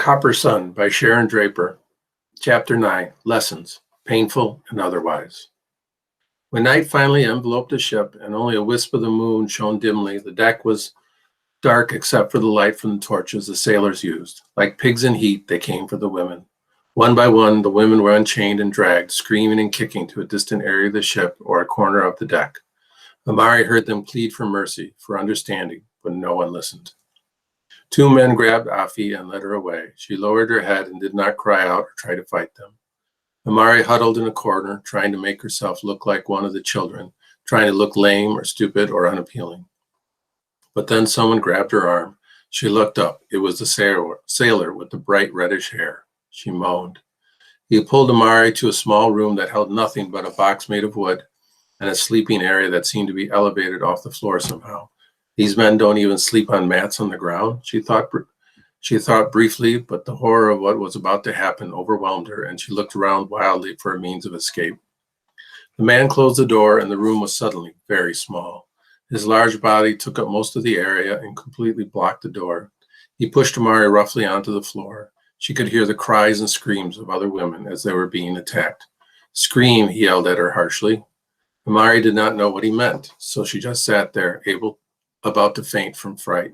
Copper Sun by Sharon Draper. Chapter 9, Lessons, Painful and Otherwise. When night finally enveloped the ship and only a wisp of the moon shone dimly, the deck was dark except for the light from the torches the sailors used. Like pigs in heat, they came for the women. One by one, the women were unchained and dragged, screaming and kicking to a distant area of the ship or a corner of the deck. Amari heard them plead for mercy, for understanding, but no one listened. Two men grabbed Afi and led her away. She lowered her head and did not cry out or try to fight them. Amari huddled in a corner, trying to make herself look like one of the children, trying to look lame or stupid or unappealing. But then someone grabbed her arm. She looked up. It was the sailor with the bright reddish hair. She moaned. He pulled Amari to a small room that held nothing but a box made of wood and a sleeping area that seemed to be elevated off the floor somehow. These men don't even sleep on mats on the ground, she thought briefly, but the horror of what was about to happen overwhelmed her, and she looked around wildly for a means of escape. The man closed the door, and the room was suddenly very small. His large body took up most of the area and completely blocked the door. He pushed Amari roughly onto the floor. She could hear the cries and screams of other women as they were being attacked. "Scream," he yelled at her harshly. Amari did not know what he meant, so she just sat there, about to faint from fright.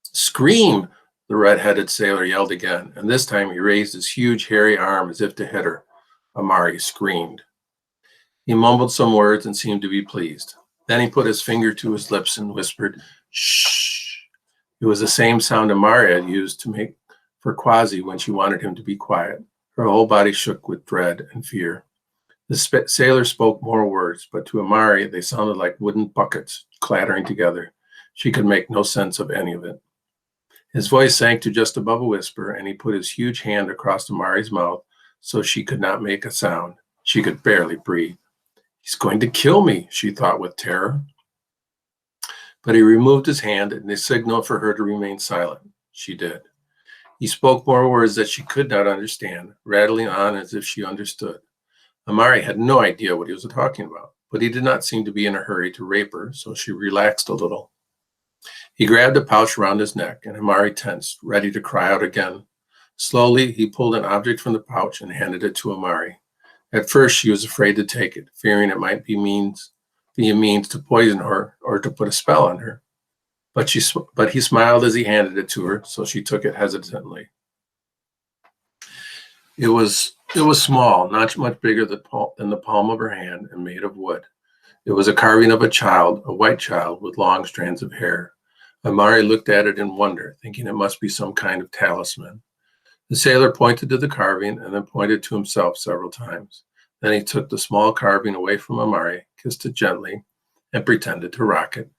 "Scream!" the red-headed sailor yelled again, and this time he raised his huge hairy arm as if to hit her. Amari screamed. He mumbled some words and seemed to be pleased. Then he put his finger to his lips and whispered, "Shh." It was the same sound Amari had used to make for Quasi when she wanted him to be quiet. Her whole body shook with dread and fear. The sailor spoke more words, but to Amari they sounded like wooden buckets clattering together. She could make no sense of any of it. His voice sank to just above a whisper, and he put his huge hand across Amari's mouth so she could not make a sound. She could barely breathe. "He's going to kill me," she thought with terror. But he removed his hand and a signal for her to remain silent. She did. He spoke more words that she could not understand, rattling on as if she understood. Amari had no idea what he was talking about, but he did not seem to be in a hurry to rape her, so she relaxed a little. He grabbed a pouch around his neck, and Amari tensed, ready to cry out again. Slowly, he pulled an object from the pouch and handed it to Amari. At first, she was afraid to take it, fearing it might be a means to poison her or to put a spell on her. But he smiled as he handed it to her, so she took it hesitantly. It was small, not much bigger than the palm of her hand, and made of wood. It was a carving of a child, a white child with long strands of hair. Amari looked at it in wonder, thinking it must be some kind of talisman. The sailor pointed to the carving and then pointed to himself several times. Then he took the small carving away from Amari, kissed it gently, and pretended to rock it.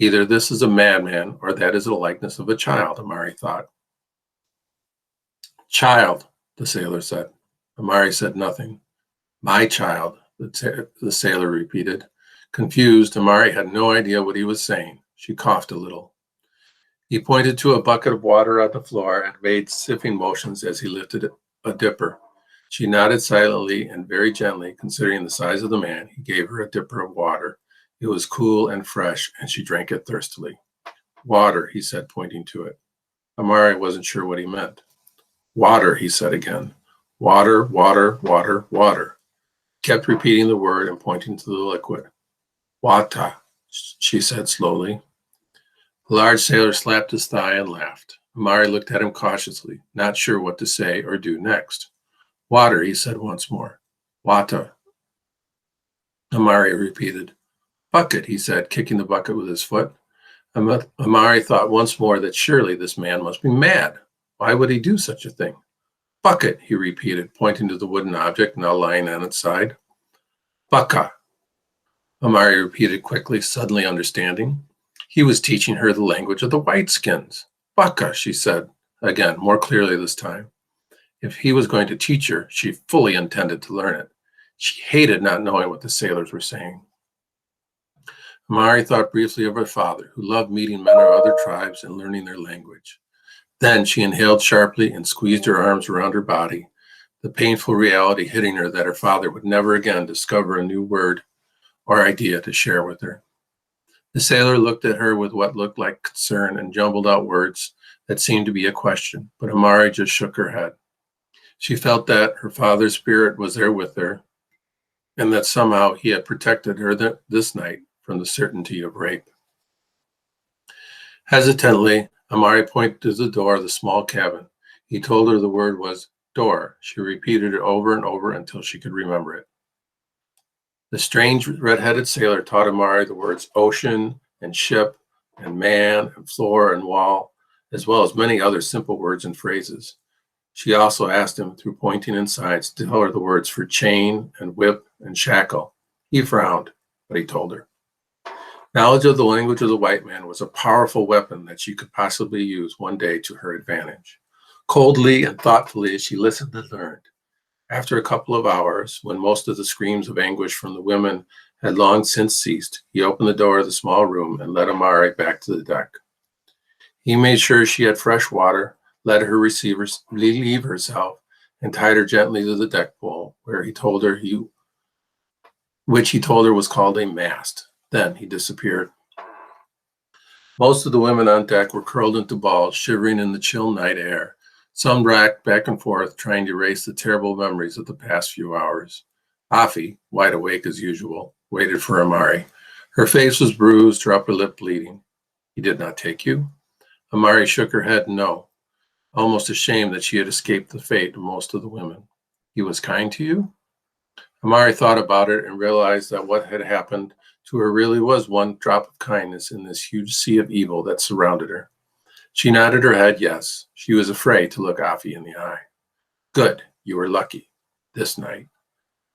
Either this is a madman or that is a likeness of a child, Amari thought. "Child," the sailor said. Amari said nothing. "My child," the sailor repeated. Confused, Amari had no idea what he was saying. She coughed a little. He pointed to a bucket of water on the floor and made sniffing motions as he lifted a dipper. She nodded silently and very gently, considering the size of the man. He gave her a dipper of water. It was cool and fresh, and she drank it thirstily. "Water," he said, pointing to it. Amari wasn't sure what he meant. "Water," he said again. "Water, water, water, water." He kept repeating the word and pointing to the liquid. "Wata," she said slowly. The large sailor slapped his thigh and laughed. Amari looked at him cautiously, not sure what to say or do next. "Water," he said once more. "Wata," Amari repeated. "Bucket," he said, kicking the bucket with his foot. Amari thought once more that surely this man must be mad. Why would he do such a thing? "Bucket," he repeated, pointing to the wooden object now lying on its side. "Baka," Amari repeated quickly, suddenly understanding. He was teaching her the language of the whiteskins. "Baka," she said, again, more clearly this time. If he was going to teach her, she fully intended to learn it. She hated not knowing what the sailors were saying. Amari thought briefly of her father, who loved meeting men of other tribes and learning their language. Then she inhaled sharply and squeezed her arms around her body, the painful reality hitting her that her father would never again discover a new word or idea to share with her. The sailor looked at her with what looked like concern and jumbled out words that seemed to be a question, but Amari just shook her head. She felt that her father's spirit was there with her, and that somehow he had protected her this night from the certainty of rape. Hesitantly, Amari pointed to the door of the small cabin. He told her the word was door. She repeated it over and over until she could remember it. The strange red-headed sailor taught Amari the words ocean and ship and man and floor and wall, as well as many other simple words and phrases. She also asked him, through pointing and signs, to tell her the words for chain and whip and shackle. He frowned, but he told her. Knowledge of the language of the white man was a powerful weapon that she could possibly use one day to her advantage. Coldly and thoughtfully, she listened and learned. After a couple of hours, when most of the screams of anguish from the women had long since ceased, he opened the door of the small room and led Amari back to the deck. He made sure she had fresh water, let her relieve herself, and tied her gently to the deck pole, which he told her was called a mast. Then he disappeared. Most of the women on deck were curled into balls, shivering in the chill night air. Some rocked back and forth, trying to erase the terrible memories of the past few hours. Afi, wide awake as usual, waited for Amari. Her face was bruised, her upper lip bleeding. He did not take you? Amari shook her head no, almost ashamed that she had escaped the fate of most of the women. He was kind to you? Amari thought about it and realized that what had happened to her really was one drop of kindness in this huge sea of evil that surrounded her. She nodded her head yes. She was afraid to look Afi in the eye. Good, you were lucky this night.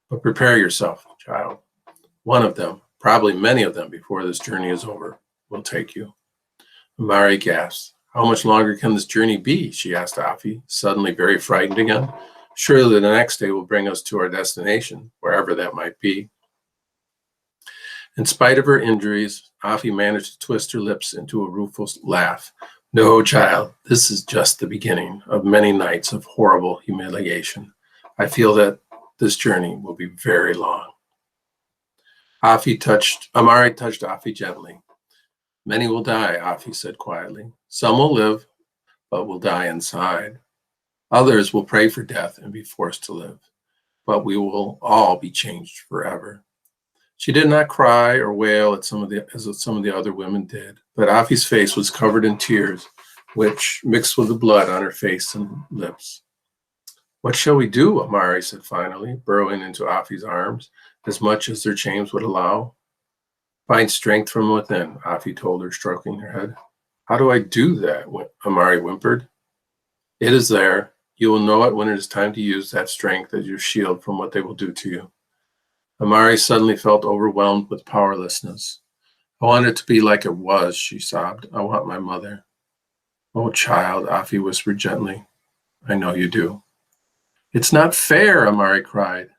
But prepare yourself, child. One of them, probably many of them before this journey is over, will take you. Amari gasped. How much longer can this journey be? She asked Afi, suddenly very frightened again. Surely the next day will bring us to our destination, wherever that might be. In spite of her injuries, Afi managed to twist her lips into a rueful laugh. No, child, this is just the beginning of many nights of horrible humiliation. I feel that this journey will be very long. Amari touched Afi gently. Many will die, Afi said quietly. Some will live, but will die inside. Others will pray for death and be forced to live, but we will all be changed forever. She did not cry or wail as some of the other women did, but Afi's face was covered in tears, which mixed with the blood on her face and lips. What shall we do? Amari said finally, burrowing into Afi's arms as much as their chains would allow. Find strength from within, Afi told her, stroking her head. How do I do that? Amari whimpered. It is there. You will know it when it is time to use that strength as your shield from what they will do to you. Amari suddenly felt overwhelmed with powerlessness. I want it to be like it was, she sobbed. I want my mother. Oh, child, Afi whispered gently. I know you do. It's not fair, Amari cried.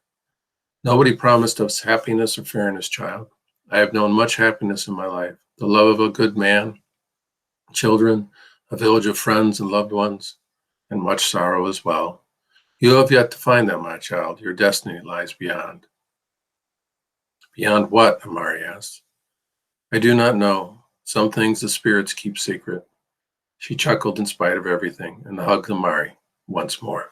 Nobody promised us happiness or fairness, child. I have known much happiness in my life, the love of a good man, children, a village of friends and loved ones, and much sorrow as well. You have yet to find them, my child. Your destiny lies beyond. Beyond what? Amari asked. I do not know. Some things the spirits keep secret. She chuckled in spite of everything and hugged Amari once more.